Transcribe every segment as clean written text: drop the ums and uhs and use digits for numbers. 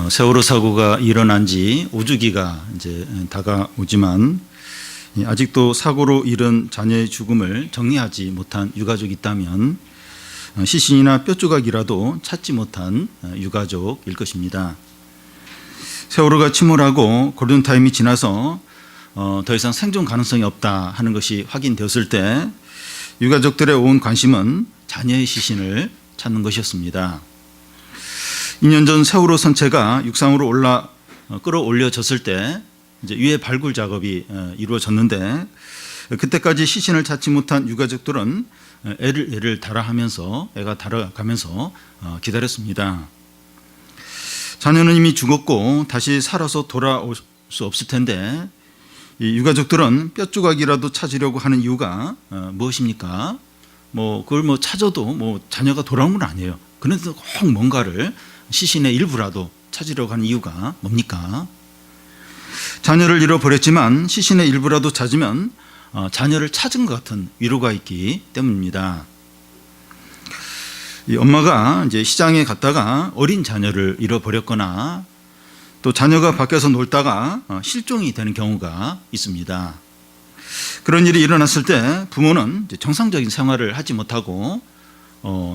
세월호 사고가 일어난 지 5주기가 이제 다가오지만 아직도 사고로 잃은 자녀의 죽음을 정리하지 못한 유가족이 있다면 시신이나 뼈조각이라도 찾지 못한 유가족일 것입니다. 세월호가 침몰하고 골든타임이 지나서 더 이상 생존 가능성이 없다 하는 것이 확인되었을 때 유가족들의 온 관심은 자녀의 시신을 찾는 것이었습니다. 2년 전 세월호 선체가 육상으로 끌어올려졌을 때 이제 유해 발굴 작업이 이루어졌는데 그때까지 시신을 찾지 못한 유가족들은 애를 달아가면서 기다렸습니다. 자녀는 이미 죽었고 다시 살아서 돌아올 수 없을 텐데 이 유가족들은 뼈조각이라도 찾으려고 하는 이유가 무엇입니까? 그걸 찾아도 자녀가 돌아온 건 아니에요. 그런데도 꼭 뭔가를 시신의 일부라도 찾으려고 하는 이유가 뭡니까? 자녀를 잃어버렸지만 시신의 일부라도 찾으면 자녀를 찾은 것 같은 위로가 있기 때문입니다. 이 엄마가 이제 시장에 갔다가 어린 자녀를 잃어버렸거나 또 자녀가 밖에서 놀다가 실종이 되는 경우가 있습니다. 그런 일이 일어났을 때 부모는 이제 정상적인 생활을 하지 못하고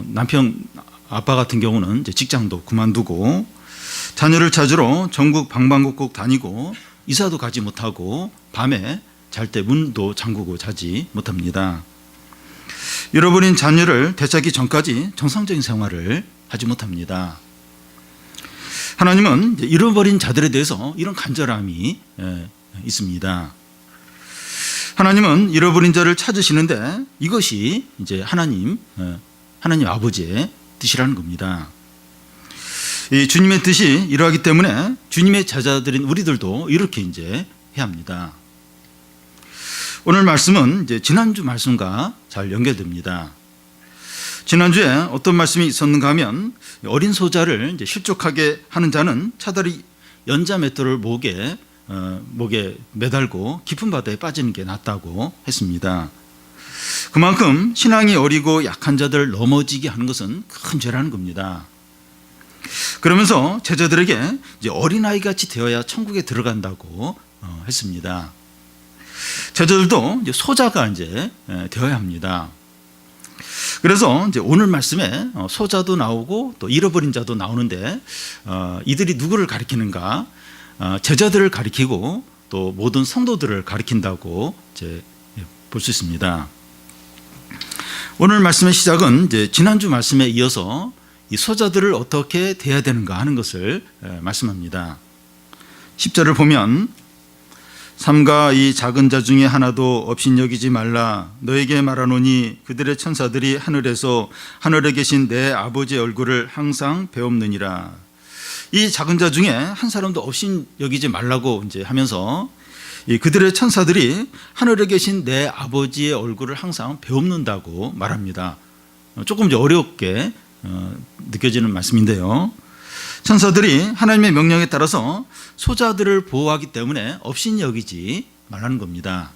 남편 아빠 같은 경우는 이제 직장도 그만두고 자녀를 찾으러 전국 방방곡곡 다니고 이사도 가지 못하고 밤에 잘 때 문도 잠그고 자지 못합니다. 잃어버린 자녀를 되찾기 전까지 정상적인 생활을 하지 못합니다. 하나님은 잃어버린 자들에 대해서 이런 간절함이 있습니다. 하나님은 잃어버린 자를 찾으시는데 이것이 이제 하나님 아버지의 뜻이라는 겁니다. 이 주님의 뜻이 이러하기 때문에 주님의 제자들인 우리들도 이렇게 이제 해야 합니다. 오늘 말씀은 이제 지난주 말씀과 잘 연결됩니다. 지난주에 어떤 말씀이 있었는가 하면 어린 소자를 이제 실족하게 하는 자는 차라리 연자 맷돌을 목에 매달고 깊은 바다에 빠지는 게 낫다고 했습니다. 그만큼 신앙이 어리고 약한 자들 넘어지게 하는 것은 큰 죄라는 겁니다. 그러면서 제자들에게 이제 어린아이같이 되어야 천국에 들어간다고 했습니다. 제자들도 이제 소자가 이제 되어야 합니다. 그래서 이제 오늘 말씀에 소자도 나오고 또 잃어버린 자도 나오는데 이들이 누구를 가리키는가? 제자들을 가리키고 또 모든 성도들을 가리킨다고 이제 볼 수 있습니다. 오늘 말씀의 시작은 이제 지난주 말씀에 이어서 이 소자들을 어떻게 대해야 되는가 하는 것을 말씀합니다. 10절을 보면 삼가 이 작은 자 중에 하나도 업신여기지 말라. 너에게 말하노니 그들의 천사들이 하늘에서 하늘에 계신 내 아버지의 얼굴을 항상 배옵느니라. 이 작은 자 중에 한 사람도 업신여기지 말라고 이제 하면서 이 그들의 천사들이 하늘에 계신 내 아버지의 얼굴을 항상 배옵는다고 말합니다. 조금 어렵게 느껴지는 말씀인데요. 천사들이 하나님의 명령에 따라서 소자들을 보호하기 때문에 업신여기지 말라는 겁니다.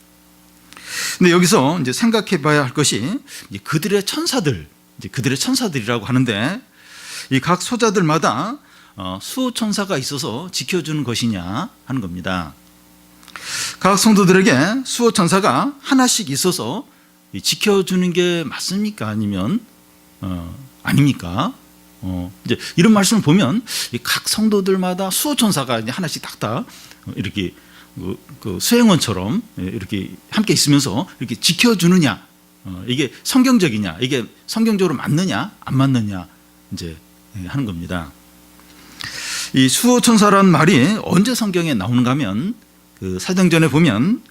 근데 여기서 이제 생각해 봐야 할 것이 그들의 천사들이라고 하는데 이 각 소자들마다 수호천사가 있어서 지켜주는 것이냐 하는 겁니다. 각 성도들에게 수호천사가 하나씩 있어서 지켜주는 게 맞습니까? 아니면 아닙니까? 이제 이런 말씀을 보면 각 성도들마다 수호천사가 하나씩 딱딱 이렇게 그 수행원처럼 이렇게 함께 있으면서 이렇게 지켜주느냐, 이게 성경적이냐, 이게 성경적으로 맞느냐, 안 맞느냐 이제 하는 겁니다. 이 수호천사라는 말이 언제 성경에 나오는가 하면 그 사도행전에 보면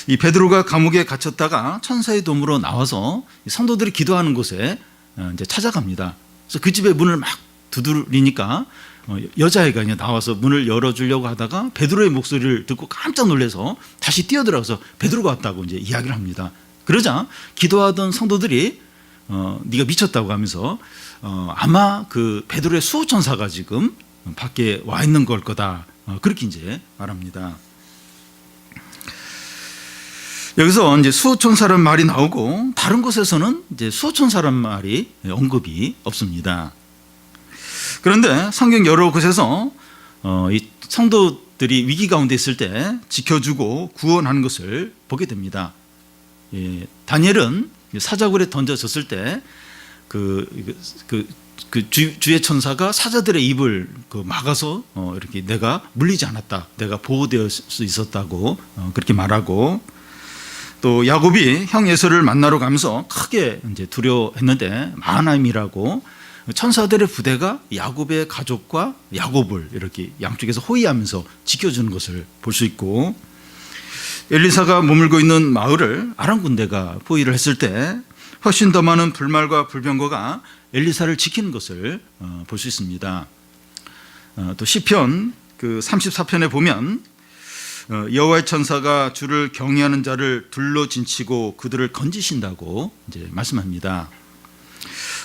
이 베드로가 감옥에 갇혔다가 천사의 도움으로 나와서 성도들이 기도하는 곳에 이제 찾아갑니다. 그래서 그 집의 문을 막 두드리니까 여자애가 나와서 문을 열어주려고 하다가 베드로의 목소리를 듣고 깜짝 놀라서 다시 뛰어들어가서 베드로가 왔다고 이제 이야기를 합니다. 그러자 기도하던 성도들이 네가 미쳤다고 하면서 아마 그 베드로의 수호천사가 지금 밖에 와 있는 걸 거다, 그렇게 이제 말합니다. 여기서 이제 수호천사라는 말이 나오고 다른 곳에서는 이제 수호천사라는 말이 언급이 없습니다. 그런데 성경 여러 곳에서 이 성도들이 위기 가운데 있을 때 지켜주고 구원하는 것을 보게 됩니다. 예, 다니엘은 사자굴에 던져졌을 때 주의 천사가 사자들의 입을 막아서 이렇게 내가 물리지 않았다, 내가 보호될 수 있었다고 그렇게 말하고, 또 야곱이 형 에서를 만나러 가면서 크게 이제 두려워했는데 마하나임이라고 천사들의 부대가 야곱의 가족과 야곱을 이렇게 양쪽에서 호위하면서 지켜주는 것을 볼 수 있고, 엘리사가 머물고 있는 마을을 아람 군대가 포위를 했을 때 훨씬 더 많은 불말과 불병거가 엘리사를 지키는 것을 볼 수 있습니다. 또 시편 34편에 보면 여호와의 천사가 주를 경외하는 자를 둘러 진치고 그들을 건지신다고 이제 말씀합니다.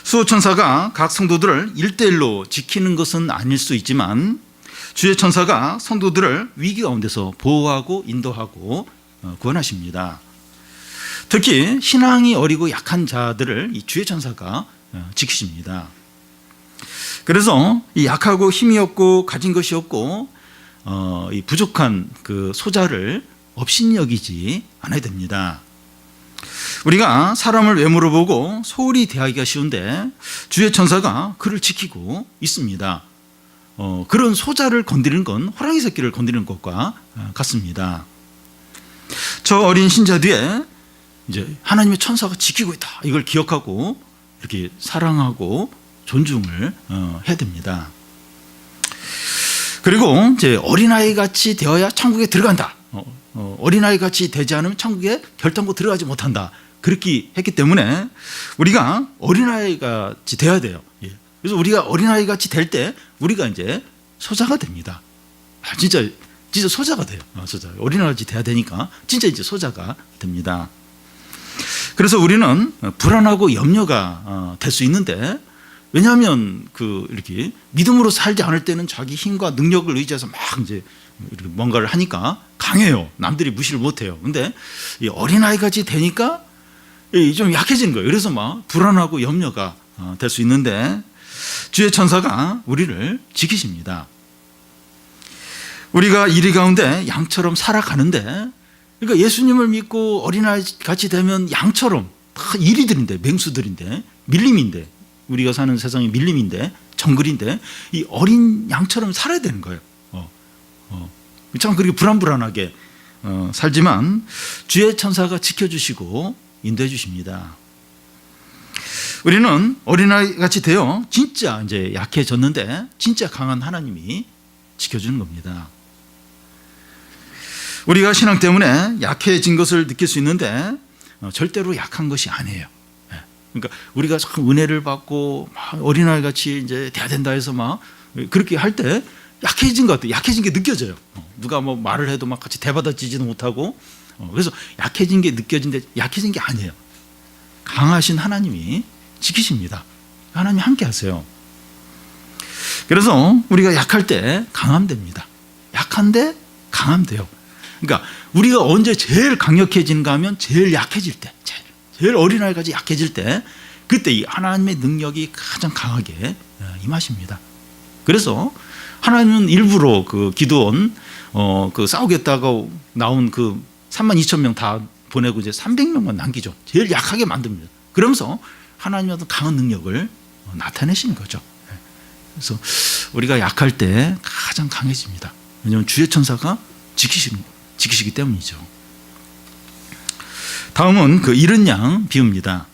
수호천사가 각 성도들을 1대1로 지키는 것은 아닐 수 있지만 주의 천사가 성도들을 위기 가운데서 보호하고 인도하고 구원하십니다. 특히 신앙이 어리고 약한 자들을 이 주의 천사가 지키십니다. 그래서 이 약하고 힘이 없고 가진 것이 없고 이 부족한 그 소자를 업신여기지 않아야 됩니다. 우리가 사람을 외모로 보고 소홀히 대하기가 쉬운데 주의 천사가 그를 지키고 있습니다. 그런 소자를 건드리는 건 호랑이 새끼를 건드리는 것과 같습니다. 저 어린 신자 뒤에 이제 하나님의 천사가 지키고 있다, 이걸 기억하고 이렇게 사랑하고 존중을 해야 됩니다. 그리고 이제 어린아이 같이 되어야 천국에 들어간다, 어린아이 같이 되지 않으면 천국에 결단코 들어가지 못한다, 그렇게 했기 때문에 우리가 어린아이 같이 되어야 돼요. 그래서 우리가 어린아이 같이 될 때 우리가 이제 소자가 됩니다. 진짜 소자가 돼요. 소자. 어린아이 같이 돼야 되니까 진짜 이제 소자가 됩니다. 그래서 우리는 불안하고 염려가 될 수 있는데, 왜냐하면 이렇게 믿음으로 살지 않을 때는 자기 힘과 능력을 의지해서 막 이제 뭔가를 하니까 강해요. 남들이 무시를 못해요. 근데 이 어린아이 같이 되니까 좀 약해지는 거예요. 그래서 막 불안하고 염려가 될 수 있는데 주의 천사가 우리를 지키십니다. 우리가 이리 가운데 양처럼 살아가는데, 그러니까 예수님을 믿고 어린아이 같이 되면 양처럼 다 이리들인데, 맹수들인데, 밀림인데, 우리가 사는 세상이 밀림인데, 정글인데 이 어린 양처럼 살아야 되는 거예요. 참 그렇게 불안불안하게 살지만 주의 천사가 지켜주시고 인도해 주십니다. 우리는 어린아이 같이 되어 진짜 이제 약해졌는데 진짜 강한 하나님이 지켜주는 겁니다. 우리가 신앙 때문에 약해진 것을 느낄 수 있는데 절대로 약한 것이 아니에요. 그러니까 우리가 참 은혜를 받고 막 어린아이 같이 이제 돼야 된다 해서 막 그렇게 할 때 약해진 것 같아요. 약해진 게 느껴져요. 누가 뭐 말을 해도 막 같이 대받아지지도 못하고, 그래서 약해진 게 느껴진데 약해진 게 아니에요. 강하신 하나님이 지키십니다. 하나님 함께 하세요. 그래서 우리가 약할 때 강하면 됩니다. 약한데 강하면 돼요. 그러니까 우리가 언제 제일 강력해지는가 하면 제일 약해질 때, 제일 어린아이까지 약해질 때, 그때 이 하나님의 능력이 가장 강하게 임하십니다. 그래서 하나님은 일부러 기드온 싸우겠다고 나온 32,000명 다 보내고 이제 300명만 남기죠. 제일 약하게 만듭니다. 그러면서 하나님의 어떤 강한 능력을 나타내시는 거죠. 그래서 우리가 약할 때 가장 강해집니다. 왜냐하면 주의 천사가 지키시기 때문이죠. 다음은 잃은 양 비유입니다.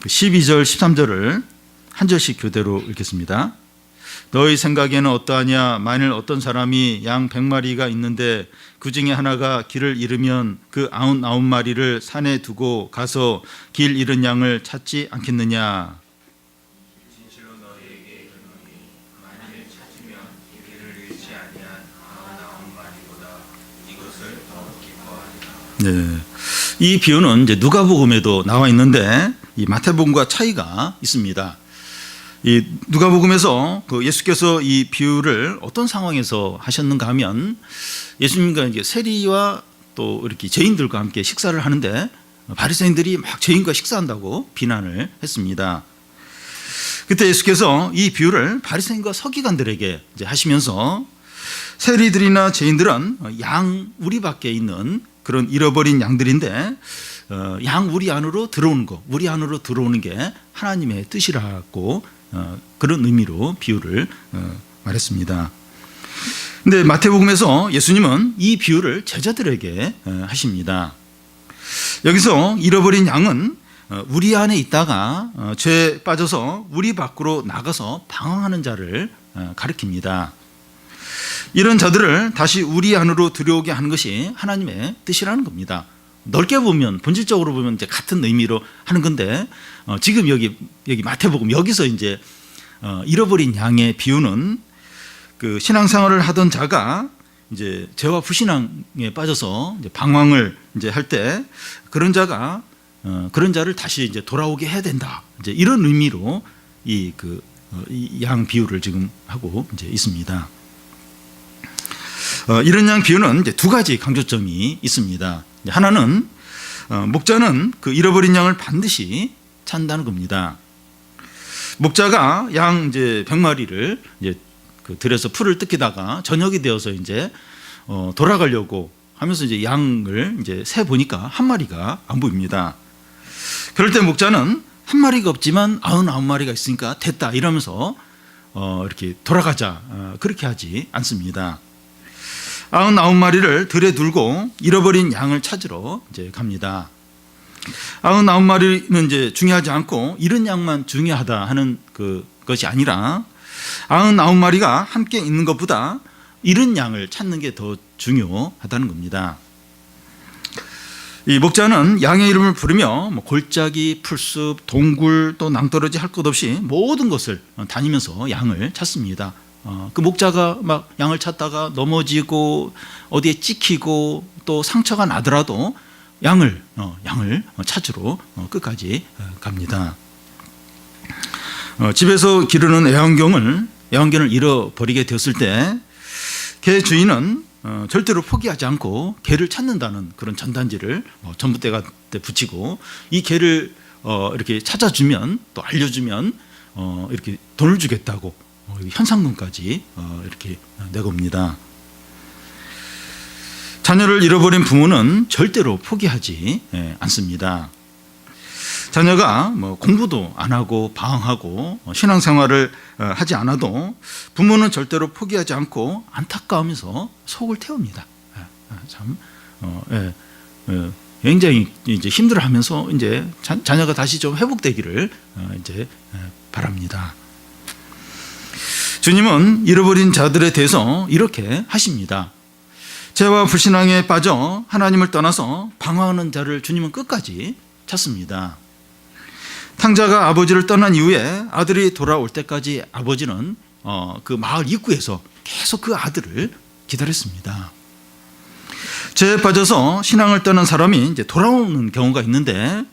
12절 13절을 한 절씩 교대로 읽겠습니다. 너희 생각에는 어떠하냐? 만일 어떤 사람이 양 100마리가 있는데 그 중에 하나가 길을 잃으면 그 99마리를 산에 두고 가서 길 잃은 양을 찾지 않겠느냐? 진실로 너희에게 이르노니 만일 찾으면 길을 잃지 아니한 99마리보다 이것을 더 기뻐하리라. 네, 이 비유는 이제 누가복음에도 나와 있는데 이 마태복음과 차이가 있습니다. 이 누가복음에서 예수께서 이 비유를 어떤 상황에서 하셨는가 하면, 예수님과 이제 세리와 또 이렇게 죄인들과 함께 식사를 하는데 바리새인들이 막 죄인과 식사한다고 비난을 했습니다. 그때 예수께서 이 비유를 바리새인과 서기관들에게 이제 하시면서 세리들이나 죄인들은 양 우리 밖에 있는 그런 잃어버린 양들인데 양 우리 안으로 들어오는 거, 우리 안으로 들어오는 게 하나님의 뜻이라고 그런 의미로 비유를 말했습니다. 근데 마태복음에서 예수님은 이 비유를 제자들에게 하십니다. 여기서 잃어버린 양은 우리 안에 있다가 죄에 빠져서 우리 밖으로 나가서 방황하는 자를 가리킵니다. 이런 자들을 다시 우리 안으로 들여오게 하는 것이 하나님의 뜻이라는 겁니다. 넓게 보면, 본질적으로 보면 이제 같은 의미로 하는 건데, 지금 여기 마태복음 여기서 이제 잃어버린 양의 비유는 그 신앙생활을 하던 자가 이제 죄와 불신앙에 빠져서 이제 방황을 이제 할 때 그런 자가 그런 자를 다시 이제 돌아오게 해야 된다. 이제 이런 의미로 이 양 비유를 지금 하고 이제 있습니다. 이런 양 비유는 이제 두 가지 강조점이 있습니다. 하나는 목자는 그 잃어버린 양을 반드시 찾는다는 겁니다. 목자가 양 이제 100마리를 이제 그 들에서 풀을 뜯기다가 저녁이 되어서 이제 돌아가려고 하면서 이제 양을 이제 세 보니까 한 마리가 안 보입니다. 그럴 때 목자는 한 마리가 없지만 99마리가 있으니까 됐다 이러면서 이렇게 돌아가자 그렇게 하지 않습니다. 99마리를 들에 둘고 잃어버린 양을 찾으러 이제 갑니다. 99마리는 이제 중요하지 않고 잃은 양만 중요하다 하는 것이 아니라 99마리가 함께 있는 것보다 잃은 양을 찾는 게 더 중요하다는 겁니다. 이 목자는 양의 이름을 부르며 골짜기, 풀숲, 동굴 또 낭떠러지 할 것 없이 모든 것을 다니면서 양을 찾습니다. 그 목자가 막 양을 찾다가 넘어지고 어디에 찍히고 또 상처가 나더라도 양을 찾으러 끝까지 갑니다. 집에서 기르는 애완견을 잃어버리게 되었을 때 개 주인은 절대로 포기하지 않고 개를 찾는다는 그런 전단지를 전봇대가 붙이고 이 개를 이렇게 찾아주면 또 알려주면 이렇게 돈을 주겠다고 현상금까지 이렇게 내겁니다. 자녀를 잃어버린 부모는 절대로 포기하지 않습니다. 자녀가 공부도 안 하고 방황하고 신앙생활을 하지 않아도 부모는 절대로 포기하지 않고 안타까우면서 속을 태웁니다. 참 굉장히 이제 힘들어하면서 이제 자녀가 다시 좀 회복되기를 이제 바랍니다. 주님은 잃어버린 자들에 대해서 이렇게 하십니다. 죄와 불신앙에 빠져 하나님을 떠나서 방황하는 자를 주님은 끝까지 찾습니다. 탕자가 아버지를 떠난 이후에 아들이 돌아올 때까지 아버지는 그 마을 입구에서 계속 그 아들을 기다렸습니다. 죄에 빠져서 신앙을 떠난 사람이 이제 돌아오는 경우가 있는데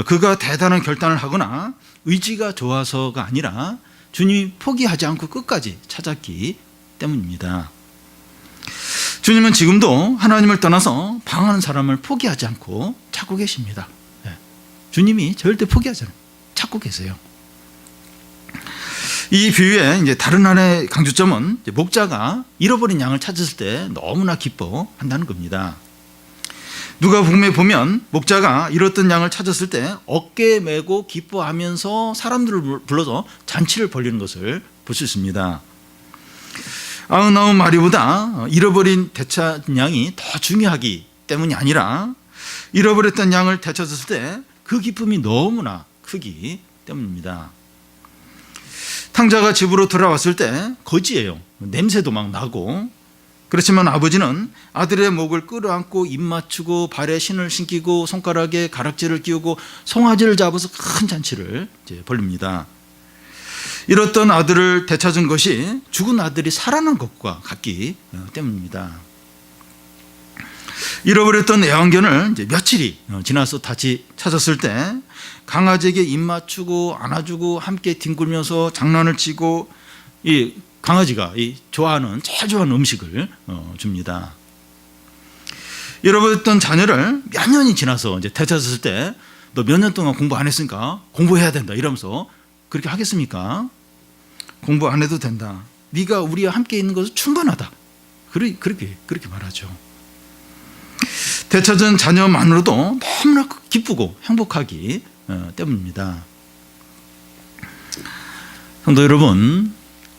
그가 대단한 결단을 하거나 의지가 좋아서가 아니라 주님이 포기하지 않고 끝까지 찾았기 때문입니다. 주님은 지금도 하나님을 떠나서 방황하는 사람을 포기하지 않고 찾고 계십니다. 주님이 절대 포기하지 않아요. 찾고 계세요. 이 비유의 이제 다른 하나의 강조점은 목자가 잃어버린 양을 찾았을 때 너무나 기뻐한다는 겁니다. 누가복음에 보면 목자가 잃었던 양을 찾았을 때 어깨에 메고 기뻐하면서 사람들을 불러서 잔치를 벌이는 것을 볼 수 있습니다. 99마리보다 잃어버린 되찾은 양이 더 중요하기 때문이 아니라 잃어버렸던 양을 되찾았을 때 그 기쁨이 너무나 크기 때문입니다. 탕자가 집으로 돌아왔을 때 거지예요. 냄새도 막 나고. 그렇지만 아버지는 아들의 목을 끌어안고 입 맞추고 발에 신을 신기고 손가락에 가락지를 끼우고 송아지를 잡아서 큰 잔치를 이제 벌립니다. 잃었던 아들을 되찾은 것이 죽은 아들이 살아난 것과 같기 때문입니다. 잃어버렸던 애완견을 이제 며칠이 지나서 다시 찾았을 때 강아지에게 입 맞추고 안아주고 함께 뒹굴면서 장난을 치고 이 강아지가 제일 좋아하는 음식을 줍니다. 잃어버렸던 자녀를 몇 년이 지나서 이제 되찾았을 때 너 몇 년 동안 공부 안 했으니까 공부해야 된다 이러면서 그렇게 하겠습니까? 공부 안 해도 된다. 네가 우리와 함께 있는 것은 충분하다. 그렇게 말하죠. 되찾은 자녀만으로도 너무나 기쁘고 행복하기 때문입니다. 성도 여러분,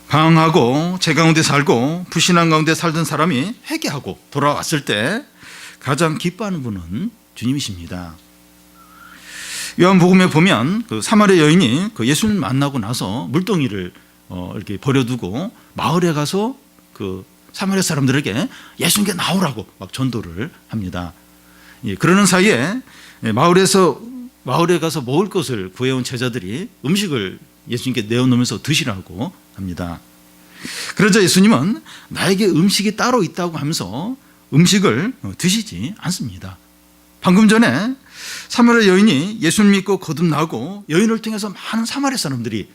방황하고 제 가운데 살고 불신앙 가운데 살던 사람이 회개하고 돌아왔을 때 가장 기뻐하는 분은 주님이십니다. 요한복음에 보면 그 사마리아 여인이 그 예수님 만나고 나서 물동이를 이렇게 버려두고 마을에 가서 그 사마리아 사람들에게 예수님께 나오라고 막 전도를 합니다. 그러는 사이에 마을에 가서 먹을 것을 구해온 제자들이 음식을 예수님께 내어놓으면서 드시라고 합니다. 그러자 예수님은 나에게 음식이 따로 있다고 하면서 음식을 드시지 않습니다. 방금 전에 사마리아 여인이 예수를 믿고 거듭나고 여인을 통해서 많은 사마리아 사람들이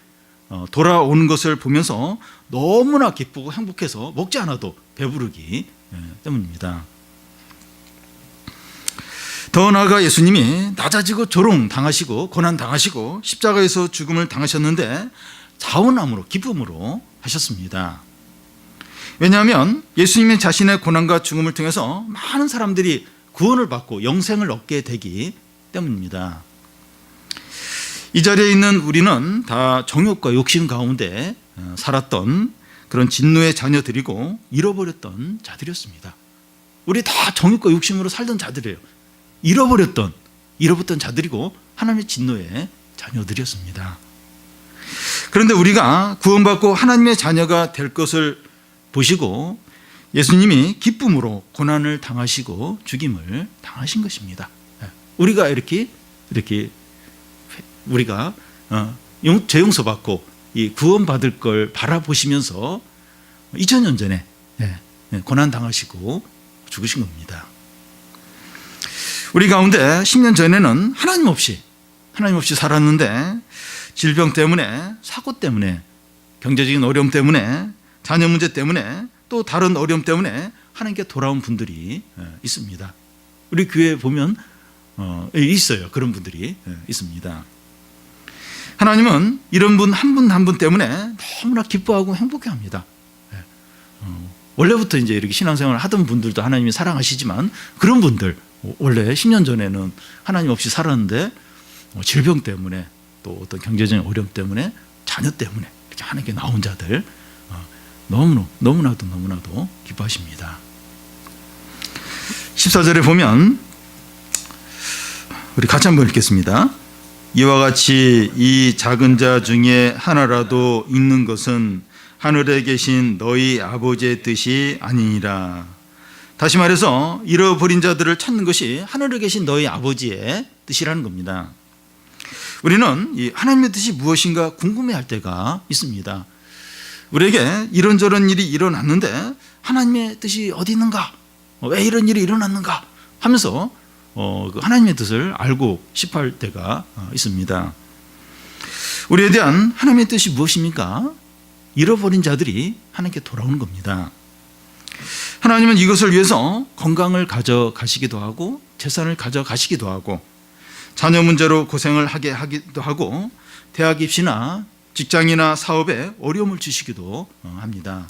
돌아오는 것을 보면서 너무나 기쁘고 행복해서 먹지 않아도 배부르기 때문입니다. 더 나아가 예수님이 낮아지고 조롱당하시고 고난당하시고 십자가에서 죽음을 당하셨는데 자원함으로 기쁨으로 하셨습니다. 왜냐하면 예수님이 자신의 고난과 죽음을 통해서 많은 사람들이 구원을 받고 영생을 얻게 되기 때문입니다. 이 자리에 있는 우리는 다 정욕과 욕심 가운데 살았던 그런 진노의 자녀들이고 잃어버렸던 자들이었습니다. 우리 다 정욕과 욕심으로 살던 자들이에요. 잃어버렸던 자들이고 하나님의 진노의 자녀들이었습니다. 그런데 우리가 구원받고 하나님의 자녀가 될 것을 보시고 예수님이 기쁨으로 고난을 당하시고 죽임을 당하신 것입니다. 우리가 이렇게 우리가 죄 용서받고 이 구원받을 걸 바라보시면서 2000년 전에 고난 당하시고 죽으신 겁니다. 우리 가운데 10년 전에는 하나님 없이 살았는데 질병 때문에, 사고 때문에, 경제적인 어려움 때문에, 자녀 문제 때문에, 또 다른 어려움 때문에 하나님께 돌아온 분들이 있습니다. 우리 교회에 보면 있어요. 그런 분들이 있습니다. 하나님은 이런 분 한 분 한 분 때문에 너무나 기뻐하고 행복해합니다. 원래부터 이제 이렇게 신앙생활을 하던 분들도 하나님이 사랑하시지만 그런 분들, 원래 10년 전에는 하나님 없이 살았는데 질병 때문에 또 어떤 경제적인 어려움 때문에 자녀 때문에 이렇게 하나님께 나온 자들 너무나도 기뻐하십니다. 14절에 보면 우리 같이 한번 읽겠습니다. 이와 같이 이 작은 자 중에 하나라도 읽는 것은 하늘에 계신 너희 아버지의 뜻이 아니니라. 다시 말해서 잃어버린 자들을 찾는 것이 하늘에 계신 너희 아버지의 뜻이라는 겁니다. 우리는 이 하나님의 뜻이 무엇인가 궁금해할 때가 있습니다. 우리에게 이런저런 일이 일어났는데 하나님의 뜻이 어디 있는가? 왜 이런 일이 일어났는가? 하면서 하나님의 뜻을 알고 싶어할 때가 있습니다. 우리에 대한 하나님의 뜻이 무엇입니까? 잃어버린 자들이 하나님께 돌아오는 겁니다. 하나님은 이것을 위해서 건강을 가져가시기도 하고 재산을 가져가시기도 하고 자녀 문제로 고생을 하게 하기도 하고 대학 입시나 직장이나 사업에 어려움을 주시기도 합니다.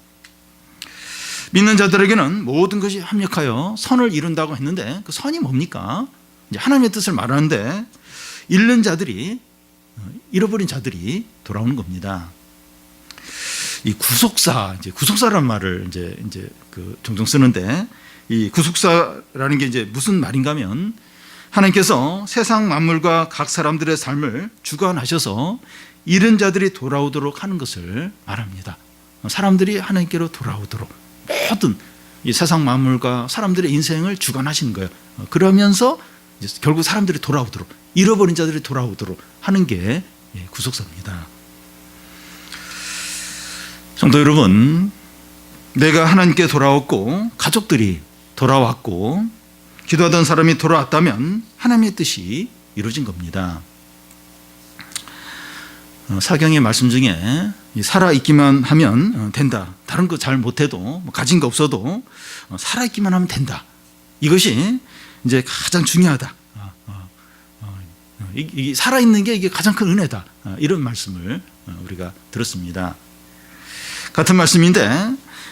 믿는 자들에게는 모든 것이 합력하여 선을 이룬다고 했는데 그 선이 뭡니까? 이제 하나님의 뜻을 말하는데 잃어버린 자들이 돌아오는 겁니다. 이 구속사라는 말을 이제 종종 쓰는데 이 구속사라는 게 이제 무슨 말인가면 하나님께서 세상 만물과 각 사람들의 삶을 주관하셔서 잃은 자들이 돌아오도록 하는 것을 말합니다. 사람들이 하나님께로 돌아오도록 모든 이 세상 만물과 사람들의 인생을 주관하시는 거예요. 그러면서 이제 결국 사람들이 돌아오도록, 잃어버린 자들이 돌아오도록 하는 게 구속사입니다. 성도 여러분, 내가 하나님께 돌아왔고 가족들이 돌아왔고 기도하던 사람이 돌아왔다면 하나님의 뜻이 이루어진 겁니다. 사경의 말씀 중에 살아있기만 하면 된다. 다른 거 잘 못해도 가진 거 없어도 살아있기만 하면 된다. 이것이 이제 가장 중요하다. 이 살아있는 게 이게 가장 큰 은혜다. 이런 말씀을 우리가 들었습니다. 같은 말씀인데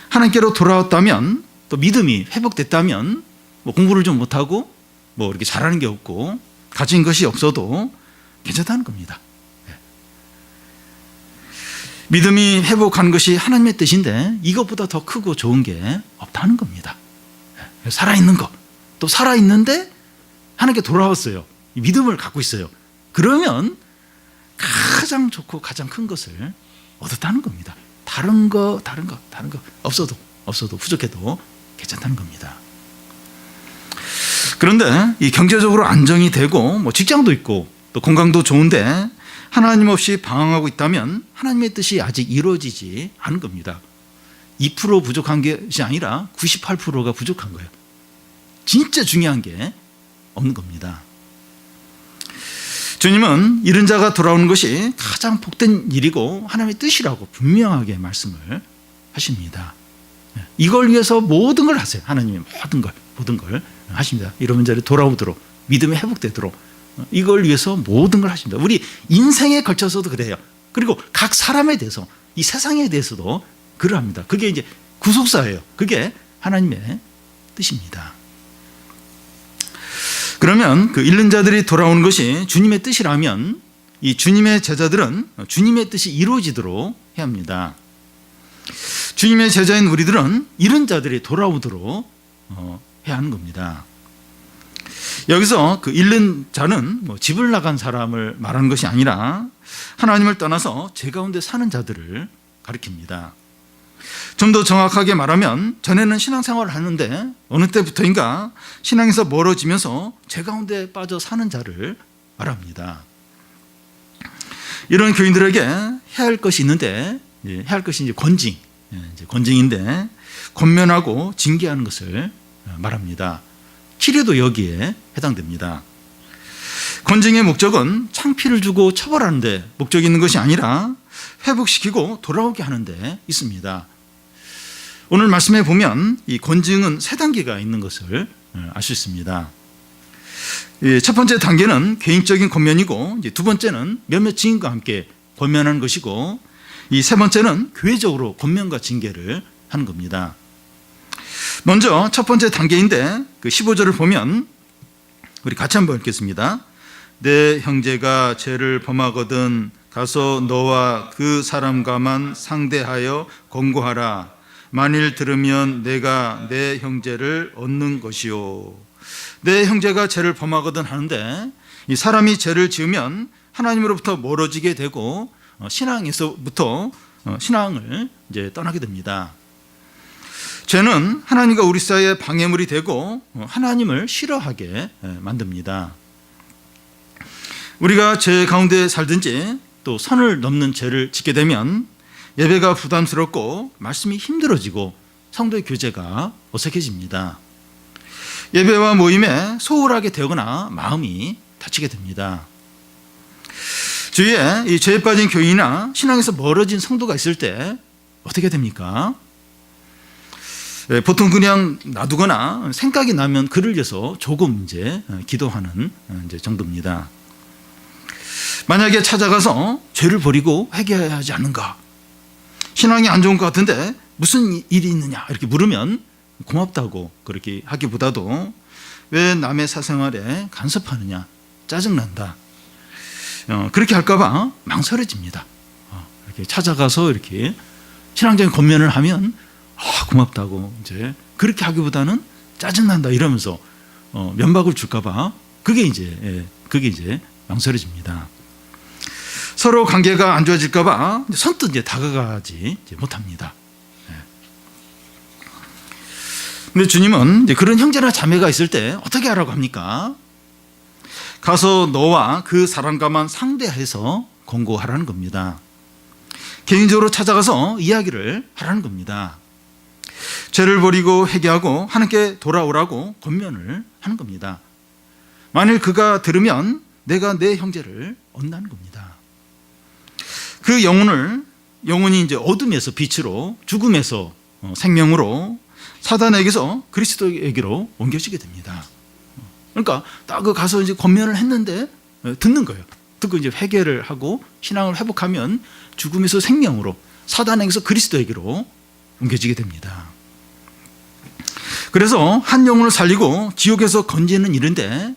하나님께로 돌아왔다면 또 믿음이 회복됐다면 뭐 공부를 좀 못하고 뭐 이렇게 잘하는 게 없고 가진 것이 없어도 괜찮다는 겁니다. 믿음이 회복한 것이 하나님의 뜻인데 이것보다 더 크고 좋은 게 없다는 겁니다. 살아있는 것, 또 살아있는데 하나님께 돌아왔어요. 믿음을 갖고 있어요. 그러면 가장 좋고 가장 큰 것을 얻었다는 겁니다. 다른 거 없어도 부족해도 괜찮다는 겁니다. 그런데 이 경제적으로 안정이 되고 뭐 직장도 있고 또 건강도 좋은데 하나님 없이 방황하고 있다면 하나님의 뜻이 아직 이루어지지 않은 겁니다. 2% 부족한 것이 아니라 98%가 부족한 거예요. 진짜 중요한 게 없는 겁니다. 주님은 잃은 자가 돌아오는 것이 가장 복된 일이고 하나님의 뜻이라고 분명하게 말씀을 하십니다. 이걸 위해서 모든 걸 하세요. 하나님이 모든 걸 하십니다. 잃은 자들이 돌아오도록, 믿음이 회복되도록 이걸 위해서 모든 걸 하십니다. 우리 인생에 걸쳐서도 그래요. 그리고 각 사람에 대해서, 이 세상에 대해서도 그러합니다. 그게 이제 구속사예요. 그게 하나님의 뜻입니다. 그러면 그 잃는 자들이 돌아오는 것이 주님의 뜻이라면 이 주님의 제자들은 주님의 뜻이 이루어지도록 해야 합니다. 주님의 제자인 우리들은 잃은 자들이 돌아오도록 해야 하는 겁니다. 여기서 그 잃는 자는 뭐 집을 나간 사람을 말하는 것이 아니라 하나님을 떠나서 제 가운데 사는 자들을 가리킵니다. 좀 더 정확하게 말하면 전에는 신앙생활을 하는데 어느 때부터인가 신앙에서 멀어지면서 제 가운데 빠져 사는 자를 말합니다. 이런 교인들에게 해야 할 것이 있는데 해야 할 것이 이제 권징인데 권면하고 징계하는 것을 말합니다. 치료도 여기에 해당됩니다. 권징의 목적은 창피를 주고 처벌하는 데 목적이 있는 것이 아니라 회복시키고 돌아오게 하는 데 있습니다. 오늘 말씀에 보면 이 권징은 3단계가 있는 것을 알 수 있습니다. 첫 번째 단계는 개인적인 권면이고 이제 두 번째는 몇몇 증인과 함께 권면하는 것이고 이 세 번째는 교회적으로 권면과 징계를 하는 겁니다. 먼저 첫 번째 단계인데 그 15절을 보면 우리 같이 한번 읽겠습니다. 내 형제가 죄를 범하거든 가서 너와 그 사람과만 상대하여 권고하라. 만일 들으면 내가 내 형제를 얻는 것이요. 내 형제가 죄를 범하거든 하는데 이 사람이 죄를 지으면 하나님으로부터 멀어지게 되고 신앙에서부터 신앙을 이제 떠나게 됩니다. 죄는 하나님과 우리 사이에 방해물이 되고 하나님을 싫어하게 만듭니다. 우리가 죄 가운데 살든지 또 선을 넘는 죄를 짓게 되면 예배가 부담스럽고 말씀이 힘들어지고 성도의 교제가 어색해집니다. 예배와 모임에 소홀하게 되거나 마음이 다치게 됩니다. 주위에 이 죄에 빠진 교인이나 신앙에서 멀어진 성도가 있을 때 어떻게 됩니까? 보통 그냥 놔두거나 생각이 나면 그를 위해서 조금 이제 기도하는 이제 정도입니다. 만약에 찾아가서 죄를 버리고 회개해야 하지 않는가? 신앙이 안 좋은 것 같은데 무슨 일이 있느냐? 이렇게 물으면 고맙다고 그렇게 하기보다도 왜 남의 사생활에 간섭하느냐? 짜증난다. 그렇게 할까봐 망설여집니다. 이렇게 찾아가서 이렇게 신앙적인 권면을 하면 고맙다고 이제 그렇게 하기보다는 짜증난다 이러면서 면박을 줄까봐 그게 이제 망설여집니다. 서로 관계가 안 좋아질까봐 선뜻 이제 다가가지 못합니다. 근데 주님은 이제 그런 형제나 자매가 있을 때 어떻게 하라고 합니까? 가서 너와 그 사람과만 상대해서 권고하라는 겁니다. 개인적으로 찾아가서 이야기를 하라는 겁니다. 죄를 버리고 회개하고 하나님께 돌아오라고 권면을 하는 겁니다. 만일 그가 들으면 내가 내 형제를 얻는다는 겁니다. 그 영혼이 이제 어둠에서 빛으로, 죽음에서 생명으로, 사단에게서 그리스도에게로 옮겨지게 됩니다. 그러니까 딱 그 가서 이제 권면을 했는데 듣는 거예요. 듣고 이제 회개를 하고 신앙을 회복하면 죽음에서 생명으로, 사단에게서 그리스도에게로 옮겨지게 됩니다. 그래서 한 영혼을 살리고 지옥에서 건지는 일인데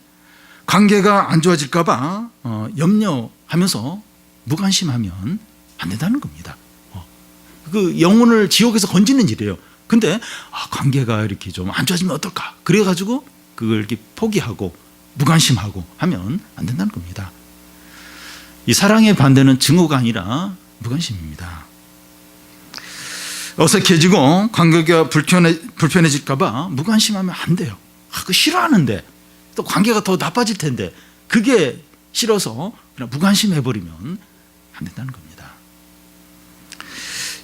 관계가 안 좋아질까 봐 염려하면서 무관심하면 안 된다는 겁니다. 그 영혼을 지옥에서 건지는 일이에요. 근데 관계가 이렇게 좀 안 좋아지면 어떨까? 그래가지고 그걸 이렇게 포기하고 무관심하고 하면 안 된다는 겁니다. 이 사랑의 반대는 증오가 아니라 무관심입니다. 어색해지고 관계가 불편해질까 봐 무관심하면 안 돼요. 그거 싫어하는데 또 관계가 더 나빠질 텐데 그게 싫어서 그냥 무관심해버리면 안 된다는 겁니다.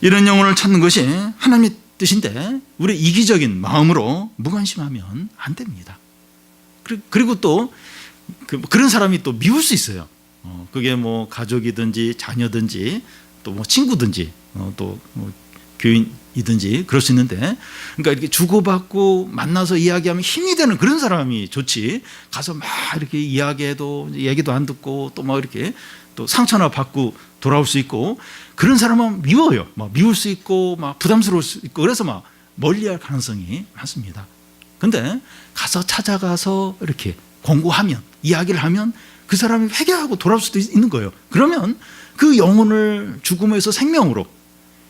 이런 영혼을 찾는 것이 하나님의 뜻인데 우리 이기적인 마음으로 무관심하면 안 됩니다. 그리고 또 그런 사람이 또 미울 수 있어요. 그게 뭐 가족이든지 자녀든지 또 뭐 친구든지 또 뭐 교인이든지 그럴 수 있는데, 그러니까 이렇게 주고받고 만나서 이야기하면 힘이 되는 그런 사람이 좋지, 가서 막 이렇게 이야기해도 얘기도 안 듣고 또 막 이렇게 또 상처나 받고 돌아올 수 있고 그런 사람은 미워요. 막 미울 수 있고 막 부담스러울 수 있고 그래서 막 멀리할 가능성이 많습니다. 근데 가서 찾아가서 이렇게 공고하면 이야기를 하면 그 사람이 회개하고 돌아올 수도 있는 거예요. 그러면 그 영혼을 죽음에서 생명으로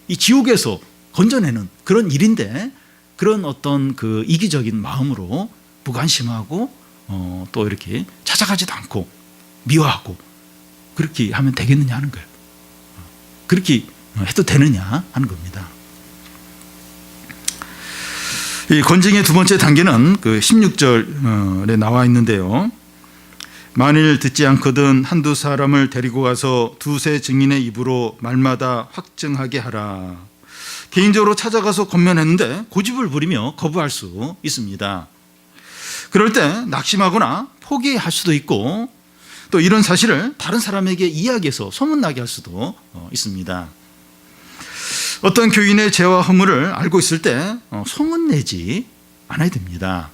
이 지옥에서 건져내는 그런 일인데, 그런 어떤 그 이기적인 마음으로 무관심하고 또 이렇게 찾아가지도 않고 미워하고 그렇게 하면 되겠느냐 하는 거예요. 그렇게 해도 되느냐 하는 겁니다. 이 건징의 두 번째 단계는 그 16절에 나와 있는데요. 만일 듣지 않거든 한두 사람을 데리고 가서 두세 증인의 입으로 말마다 확증하게 하라. 개인적으로 찾아가서 권면했는데 고집을 부리며 거부할 수 있습니다. 그럴 때 낙심하거나 포기할 수도 있고 또 이런 사실을 다른 사람에게 이야기해서 소문나게 할 수도 있습니다. 어떤 교인의 죄와 허물을 알고 있을 때 소문내지 않아야 됩니다.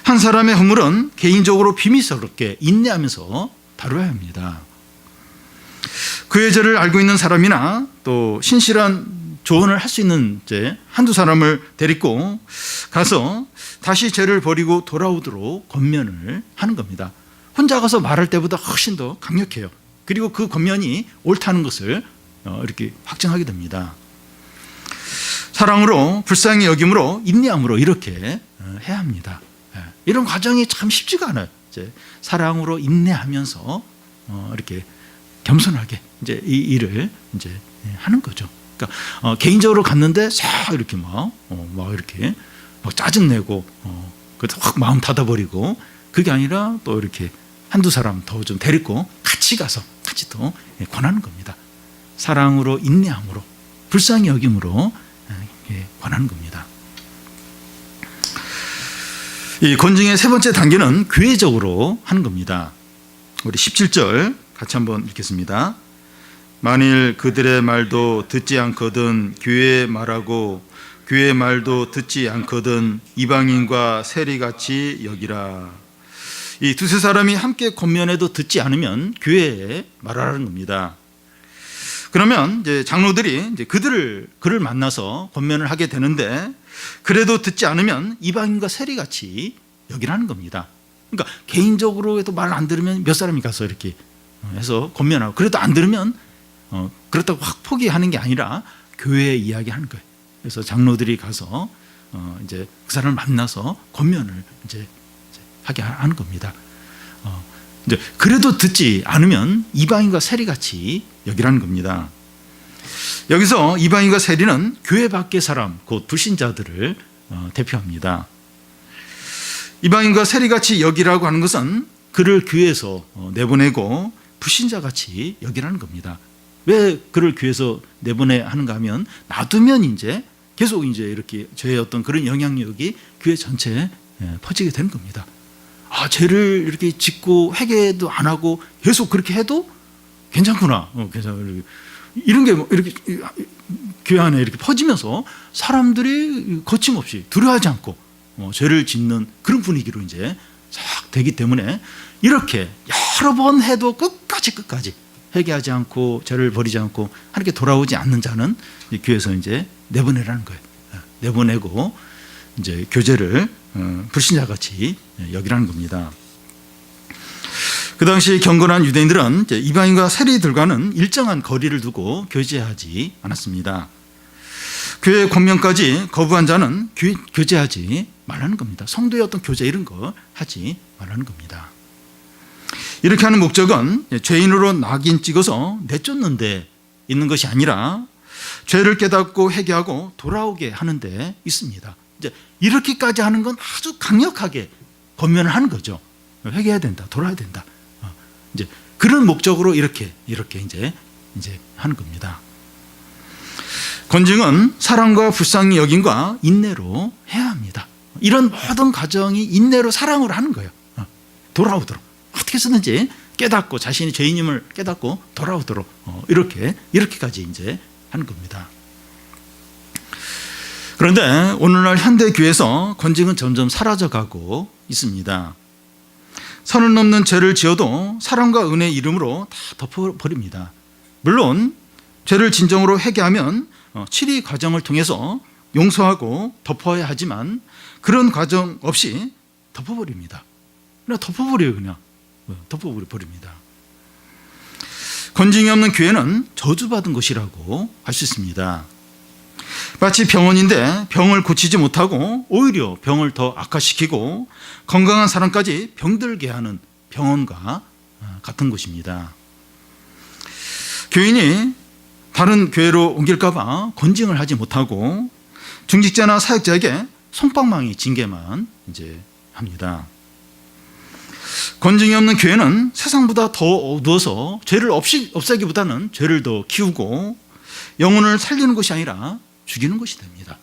한 사람의 허물은 개인적으로 비밀스럽게 인내하면서 다뤄야 합니다. 그의 죄를 알고 있는 사람이나 또 신실한 조언을 할 수 있는 한두 사람을 데리고 가서 다시 죄를 버리고 돌아오도록 권면을 하는 겁니다. 혼자 가서 말할 때보다 훨씬 더 강력해요. 그리고 그 권면이 옳다는 것을 이렇게 확증하게 됩니다. 사랑으로, 불쌍히 여김으로, 인내함으로 이렇게 해야 합니다. 이런 과정이 참 쉽지가 않아요. 이제 사랑으로 인내하면서 이렇게 겸손하게 이제 이 일을 이제 하는 거죠. 그러니까 개인적으로 갔는데 싹 이렇게 막 이렇게 막 짜증내고 그래서 확 마음 닫아버리고 그게 아니라 또 이렇게 한두 사람 더 좀 데리고 같이 가서 같이 또 권하는 겁니다. 사랑으로, 인내함으로, 불쌍히 여김으로 권하는 겁니다. 이 권징의 세 번째 단계는 교회적으로 하는 겁니다. 우리 17절 같이 한번 읽겠습니다. 만일 그들의 말도 듣지 않거든 교회의 말하고 교회의 말도 듣지 않거든 이방인과 세리같이 여기라. 이 두세 사람이 함께 권면해도 듣지 않으면 교회에 말하라는 겁니다. 그러면 이제 장로들이 이제 그를 만나서 권면을 하게 되는데, 그래도 듣지 않으면 이방인과 세리같이 여기라는 겁니다. 그러니까 개인적으로 해도 말 안 들으면 몇 사람이 가서 이렇게 해서 권면하고, 그래도 안 들으면 그렇다고 확 포기하는 게 아니라 교회에 이야기하는 거예요. 그래서 장로들이 가서 이제 그 사람을 만나서 권면을 이제 하게 하는 겁니다. 이제 그래도 듣지 않으면 이방인과 세리같이 여기라는 겁니다. 여기서 이방인과 세리는 교회 밖의 사람, 곧 불신자들을 대표합니다. 이방인과 세리같이 여기라고 하는 것은 그를 교회에서 내보내고 불신자같이 여기라는 겁니다. 왜 그를 교회에서 내보내야 하는가 하면, 놔두면 이제 계속 이제 이렇게 죄의 어떤 그런 영향력이 교회 전체에 퍼지게 되는 겁니다. 죄를 이렇게 짓고 회개도 안 하고 계속 그렇게 해도 괜찮구나. 괜찮아. 이런 게 이렇게 교회 안에 이렇게 퍼지면서 사람들이 거침없이 두려워하지 않고 죄를 짓는 그런 분위기로 이제 싹 되기 때문에, 이렇게 여러 번 해도 끝까지 회개하지 않고 죄를 버리지 않고 하나님께 돌아오지 않는 자는 교회에서 이제 내보내라는 거예요. 내보내고 이제 교제를 불신자같이 여기라는 겁니다. 그 당시 경건한 유대인들은 이제 이방인과 세리들과는 일정한 거리를 두고 교제하지 않았습니다. 교회 권면까지 거부한 자는 교제하지 말라는 겁니다. 성도의 어떤 교제 이런 거 하지 말라는 겁니다. 이렇게 하는 목적은 죄인으로 낙인 찍어서 내쫓는 데 있는 것이 아니라 죄를 깨닫고 회개하고 돌아오게 하는 데 있습니다. 이제 이렇게까지 하는 건 아주 강력하게 권면을 하는 거죠. 회개해야 된다, 돌아야 된다. 이제 그런 목적으로 이렇게 이제 하는 겁니다. 권징은 사랑과 불쌍히 여김과 인내로 해야 합니다. 이런 모든 과정이 인내로 사랑으로 하는 거예요. 돌아오도록 어떻게 해서든지 깨닫고 자신이 죄인임을 깨닫고 돌아오도록 이렇게까지 이제 하는 겁니다. 그런데 오늘날 현대 교회에서 권징은 점점 사라져가고 있습니다. 선을 넘는 죄를 지어도 사랑과 은혜의 이름으로 다 덮어버립니다. 물론 죄를 진정으로 회개하면 치리 과정을 통해서 용서하고 덮어야 하지만 그런 과정 없이 덮어버립니다. 그냥 덮어버립니다. 권징이 없는 교회는 저주받은 곳이라고 할 수 있습니다. 마치 병원인데 병을 고치지 못하고 오히려 병을 더 악화시키고 건강한 사람까지 병들게 하는 병원과 같은 곳입니다. 교인이 다른 교회로 옮길까 봐 권징을 하지 못하고 중직자나 사역자에게 솜방망이 징계만 이제 합니다. 권징이 없는 교회는 세상보다 더 어두워서 죄를 없애기보다는 죄를 더 키우고 영혼을 살리는 것이 아니라 죽이는 것이 됩니다.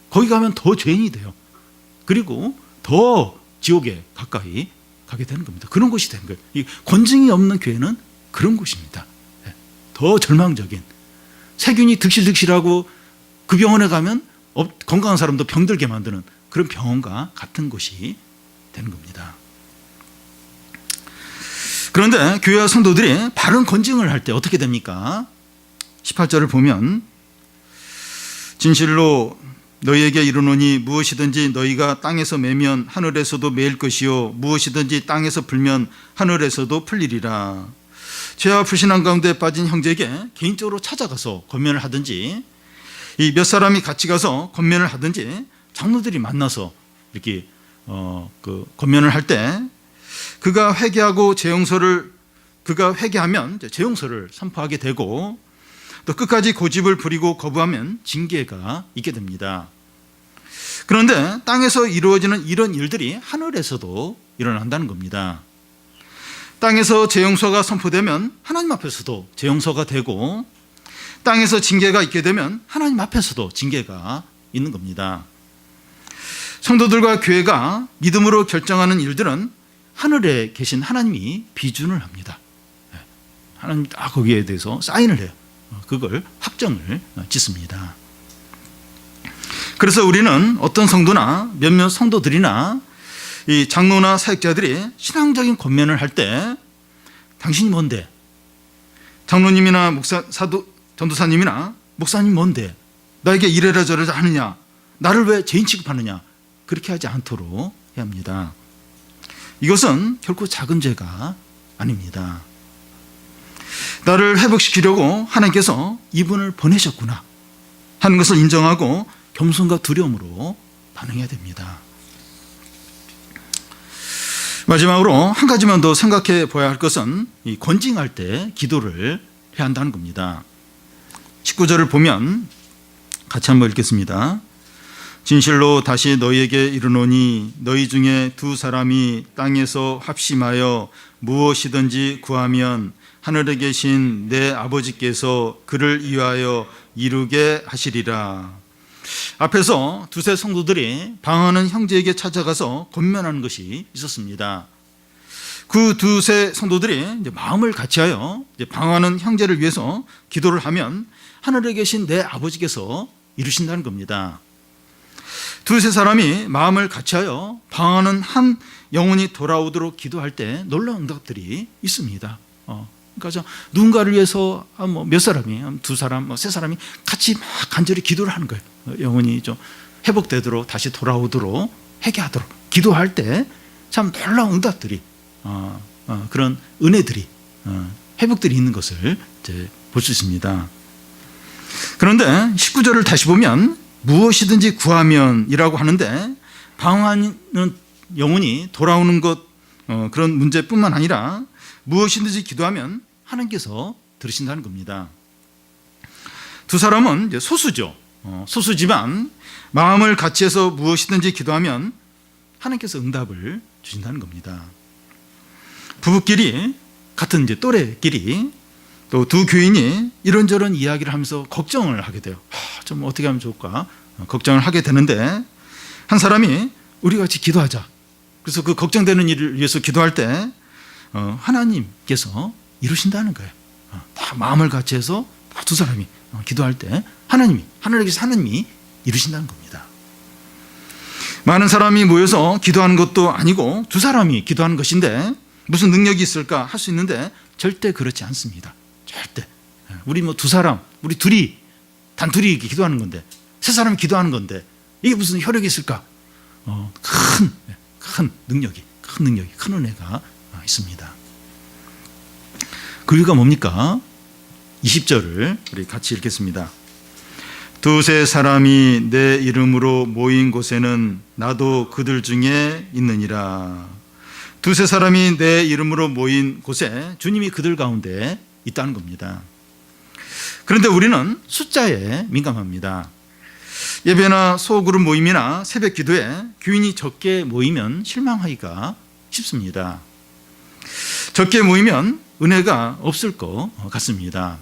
거기 가면 더 죄인이 돼요. 그리고 더 지옥에 가까이 가게 되는 겁니다. 그런 곳이 되는 거예요. 이 권징이 없는 교회는 그런 곳입니다. 더 절망적인, 세균이 득실득실하고 그 병원에 가면 건강한 사람도 병들게 만드는 그런 병원과 같은 곳이 되는 겁니다. 그런데 교회와 성도들이 바른 권징을 할 때 어떻게 됩니까? 18절을 보면 진실로 너희에게 이르노니 무엇이든지 너희가 땅에서 매면 하늘에서도 매일 것이요 무엇이든지 땅에서 풀면 하늘에서도 풀리리라. 죄와 불신앙 가운데 빠진 형제에게 개인적으로 찾아가서 권면을 하든지 이 몇 사람이 같이 가서 권면을 하든지 장로들이 만나서 이렇게 권면을 할 때 그가 회개하면 죄 용서를 선포하게 되고 또 끝까지 고집을 부리고 거부하면 징계가 있게 됩니다. 그런데 땅에서 이루어지는 이런 일들이 하늘에서도 일어난다는 겁니다. 땅에서 죄 용서가 선포되면 하나님 앞에서도 죄 용서가 되고 땅에서 징계가 있게 되면 하나님 앞에서도 징계가 있는 겁니다. 성도들과 교회가 믿음으로 결정하는 일들은 하늘에 계신 하나님이 비준을 합니다. 하나님 다 거기에 대해서 사인을 해요. 그걸 확정을 짓습니다. 그래서 우리는 어떤 성도나 몇몇 성도들이나 이 장로나 사역자들이 신앙적인 권면을 할 때 당신이 뭔데? 장로님이나 전도사님이나 목사님 뭔데? 나에게 이래라 저래라 하느냐? 나를 왜 죄인 취급하느냐? 그렇게 하지 않도록 해야 합니다. 이것은 결코 작은 죄가 아닙니다. 나를 회복시키려고 하나님께서 이분을 보내셨구나 하는 것을 인정하고 겸손과 두려움으로 반응해야 됩니다. 마지막으로 한 가지만 더 생각해 보아야 할 것은 이 권징할 때 기도를 해야 한다는 겁니다. 19절을 보면 같이 한번 읽겠습니다. 진실로 다시 너희에게 이르노니 너희 중에 두 사람이 땅에서 합심하여 무엇이든지 구하면 하늘에 계신 내 아버지께서 그를 위하여 이루게 하시리라. 앞에서 두세 성도들이 방황하는 형제에게 찾아가서 권면하는 것이 있었습니다. 그 두세 성도들이 이제 마음을 같이하여 이제 방황하는 형제를 위해서 기도를 하면 하늘에 계신 내 아버지께서 이루신다는 겁니다. 두세 사람이 마음을 같이하여 방황하는 한 영혼이 돌아오도록 기도할 때 놀라운 응답들이 있습니다. 그러니까 누군가를 위해서 몇 사람이, 두 사람, 세 사람이 같이 막 간절히 기도를 하는 거예요. 영혼이 좀 회복되도록 다시 돌아오도록 회개하도록 기도할 때 참 놀라운 응답들이 그런 은혜들이 회복들이 있는 것을 이제 볼 수 있습니다. 그런데 19절을 다시 보면 무엇이든지 구하면이라고 하는데 방황하는 영혼이 돌아오는 것 그런 문제뿐만 아니라 무엇이든지 기도하면 하나님께서 들으신다는 겁니다. 두 사람은 이제 소수죠. 소수지만 마음을 같이 해서 무엇이든지 기도하면 하나님께서 응답을 주신다는 겁니다. 부부끼리 같은 이제 또래끼리 또 두 교인이 이런저런 이야기를 하면서 걱정을 하게 돼요. 좀 어떻게 하면 좋을까? 걱정을 하게 되는데 한 사람이 우리 같이 기도하자. 그래서 그 걱정되는 일을 위해서 기도할 때 하나님께서 이루신다는 거예요. 다 마음을 같이 해서 두 사람이 기도할 때 하나님께서 하나님이 이루신다는 겁니다. 많은 사람이 모여서 기도하는 것도 아니고 두 사람이 기도하는 것인데 무슨 능력이 있을까 할 수 있는데 절대 그렇지 않습니다. 절대. 우리 두 사람, 우리 둘이 단둘이 이렇게 기도하는 건데 세 사람이 기도하는 건데 이게 무슨 효력이 있을까? 큰 능력이, 큰 은혜가 있습니다. 그 이유가 뭡니까? 20절을 우리 같이 읽겠습니다. 두세 사람이 내 이름으로 모인 곳에는 나도 그들 중에 있느니라. 두세 사람이 내 이름으로 모인 곳에 주님이 그들 가운데 있다는 겁니다. 그런데 우리는 숫자에 민감합니다. 예배나 소그룹 모임이나 새벽 기도에 교인이 적게 모이면 실망하기가 쉽습니다. 적게 모이면 은혜가 없을 것 같습니다.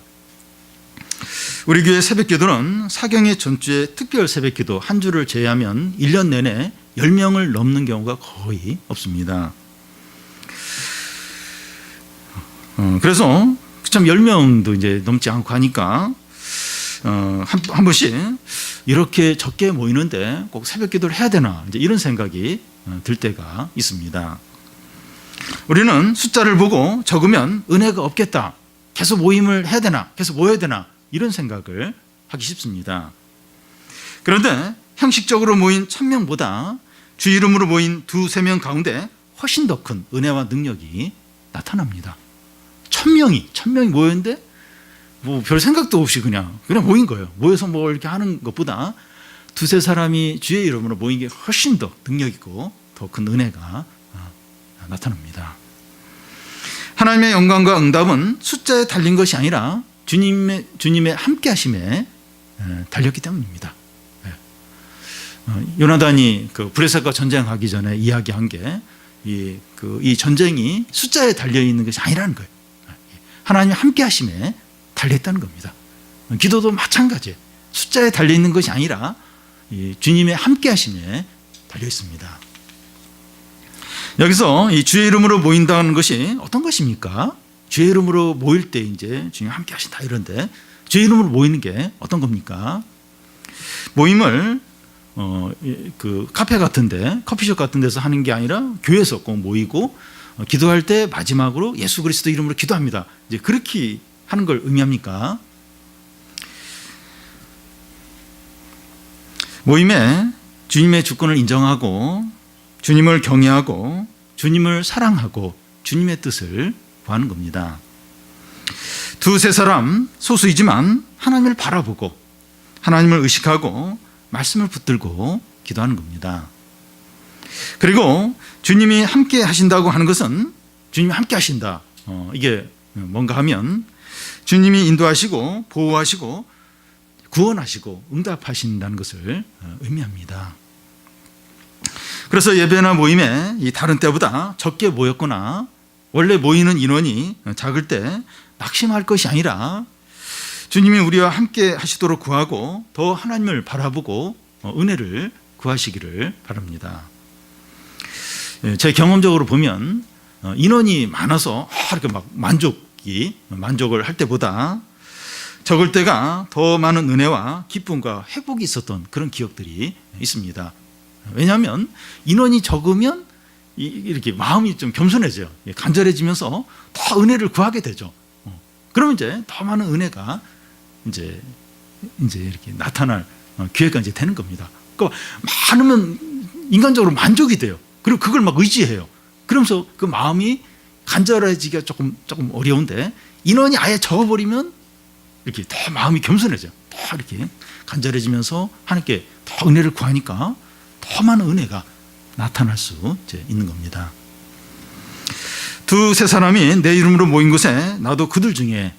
우리 교회 새벽 기도는 사경의 전주의 특별 새벽 기도 한 주를 제외하면 1년 내내 10명을 넘는 경우가 거의 없습니다. 그래서 참 10명도 이제 넘지 않고 하니까 한 번씩 이렇게 적게 모이는데 꼭 새벽 기도를 해야 되나 이제 이런 생각이 들 때가 있습니다. 우리는 숫자를 보고 적으면 은혜가 없겠다. 계속 모임을 해야 되나? 계속 모여야 되나? 이런 생각을 하기 쉽습니다. 그런데 형식적으로 모인 1000명보다 주 이름으로 모인 2-3명 가운데 훨씬 더 큰 은혜와 능력이 나타납니다. 1000명이 모였는데 뭐 별 생각도 없이 그냥 모인 거예요. 모여서 뭐 이렇게 하는 것보다 2-3사람이 주의 이름으로 모인 게 훨씬 더 능력이고 더 큰 은혜가 나타납니다. 하나님의 영광과 응답은 숫자에 달린 것이 아니라 주님의 함께 하심에 달렸기 때문입니다. 요나단이 그 브레셋과 전쟁하기 전에 이야기한 게 이 전쟁이 숫자에 달려 있는 것이 아니라는 거예요. 하나님의 함께 하심에 달려 있다는 겁니다. 기도도 마찬가지예요. 숫자에 달려 있는 것이 아니라 주님의 함께 하심에 달려 있습니다. 여기서 이 주의 이름으로 모인다는 것이 어떤 것입니까? 주의 이름으로 모일 때 이제 주님 함께 하신다 이런데 주의 이름으로 모이는 게 어떤 겁니까? 모임을 그 카페 같은데 커피숍 같은 데서 하는 게 아니라 교회에서 꼭 모이고 기도할 때 마지막으로 예수 그리스도 이름으로 기도합니다. 이제 그렇게 하는 걸 의미합니까? 모임에 주님의 주권을 인정하고 주님을 경외하고 주님을 사랑하고 주님의 뜻을 구하는 겁니다. 2-3사람 소수이지만 하나님을 바라보고 하나님을 의식하고 말씀을 붙들고 기도하는 겁니다. 그리고 주님이 함께 하신다고 하는 것은 주님이 함께 하신다. 이게 뭔가 하면 주님이 인도하시고 보호하시고 구원하시고 응답하신다는 것을 의미합니다. 그래서 예배나 모임에 이 다른 때보다 적게 모였거나 원래 모이는 인원이 작을 때 낙심할 것이 아니라 주님이 우리와 함께 하시도록 구하고 더 하나님을 바라보고 은혜를 구하시기를 바랍니다. 제 경험적으로 보면 인원이 많아서 이렇게 막 만족을 할 때보다 적을 때가 더 많은 은혜와 기쁨과 회복이 있었던 그런 기억들이 있습니다. 왜냐하면 인원이 적으면 이렇게 마음이 좀 겸손해져요. 간절해지면서 더 은혜를 구하게 되죠. 그러면 이제 더 많은 은혜가 이제 이렇게 나타날 기회가 이제 되는 겁니다. 그러니까 많으면 인간적으로 만족이 돼요. 그리고 그걸 막 의지해요. 그러면서 그 마음이 간절해지기가 조금 어려운데 인원이 아예 적어버리면 이렇게 더 마음이 겸손해져요. 더 이렇게 간절해지면서 하나님께 더 은혜를 구하니까 더 많은 은혜가 나타날 수 있는 겁니다. 두세 사람이 내 이름으로 모인 곳에 나도 그들 중에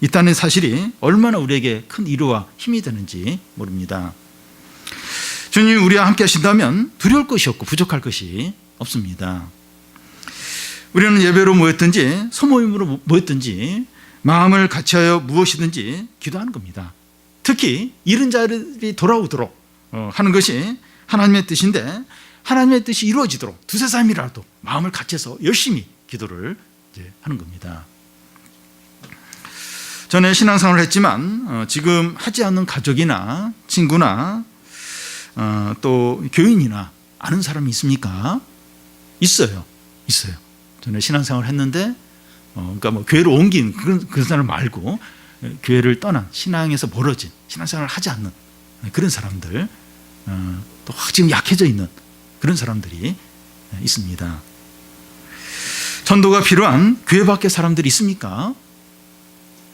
있다는 사실이 얼마나 우리에게 큰 위로와 힘이 되는지 모릅니다. 주님이 우리와 함께 하신다면 두려울 것이 없고 부족할 것이 없습니다. 우리는 예배로 모였든지 소모임으로 모였든지 마음을 같이하여 무엇이든지 기도하는 겁니다. 특히 잃은 자들이 돌아오도록 하는 것이 하나님의 뜻인데 하나님의 뜻이 이루어지도록 두세 사람이라도 마음을 같이해서 열심히 기도를 하는 겁니다. 전에 신앙생활을 했지만 지금 하지 않는 가족이나 친구나 또 교인이나 아는 사람이 있습니까? 있어요. 전에 신앙생활을 했는데 그러니까 뭐 교회로 옮긴 그런 사람 말고 교회를 떠난 신앙에서 멀어진 신앙생활을 하지 않는 그런 사람들 또 지금 약해져 있는 그런 사람들이 있습니다. 전도가 필요한 교회 밖에 사람들이 있습니까?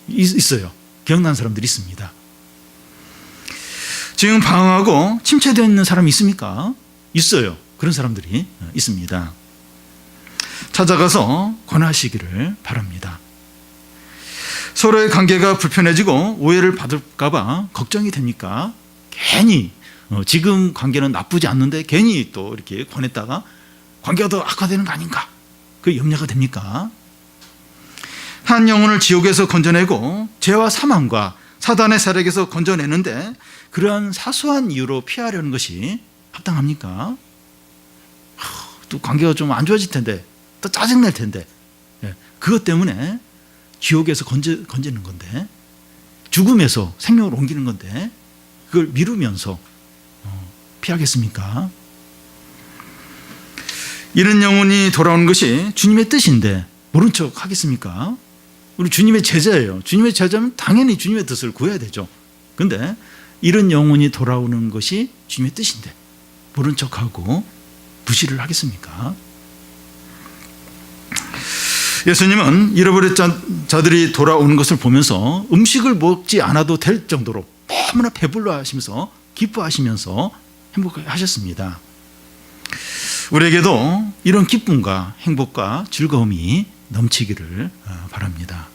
있어요. 기억나는 사람들이 있습니다. 지금 방황하고 침체되어 있는 사람이 있습니까? 있어요. 그런 사람들이 있습니다. 찾아가서 권하시기를 바랍니다. 서로의 관계가 불편해지고 오해를 받을까 봐 걱정이 됩니까? 괜히 지금 관계는 나쁘지 않는데 괜히 또 이렇게 권했다가 관계가 더 악화되는 거 아닌가? 그 염려가 됩니까? 한 영혼을 지옥에서 건져내고 죄와 사망과 사단의 세력에서 건져내는데 그러한 사소한 이유로 피하려는 것이 합당합니까? 또 관계가 좀 안 좋아질 텐데 또 짜증날 텐데 그것 때문에 지옥에서 건지는 건데 죽음에서 생명을 옮기는 건데 그걸 미루면서 피하겠습니까? 이런 영혼이 돌아오는 것이 주님의 뜻인데 모른 척 하겠습니까? 우리 주님의 제자예요. 주님의 제자면 당연히 주님의 뜻을 구해야 되죠. 그런데 이런 영혼이 돌아오는 것이 주님의 뜻인데 모른 척하고 무시를 하겠습니까? 예수님은 잃어버린 자들이 돌아오는 것을 보면서 음식을 먹지 않아도 될 정도로 너무나 배불러 하시면서 기뻐하시면서 행복하셨습니다. 우리에게도 이런 기쁨과 행복과 즐거움이 넘치기를 바랍니다.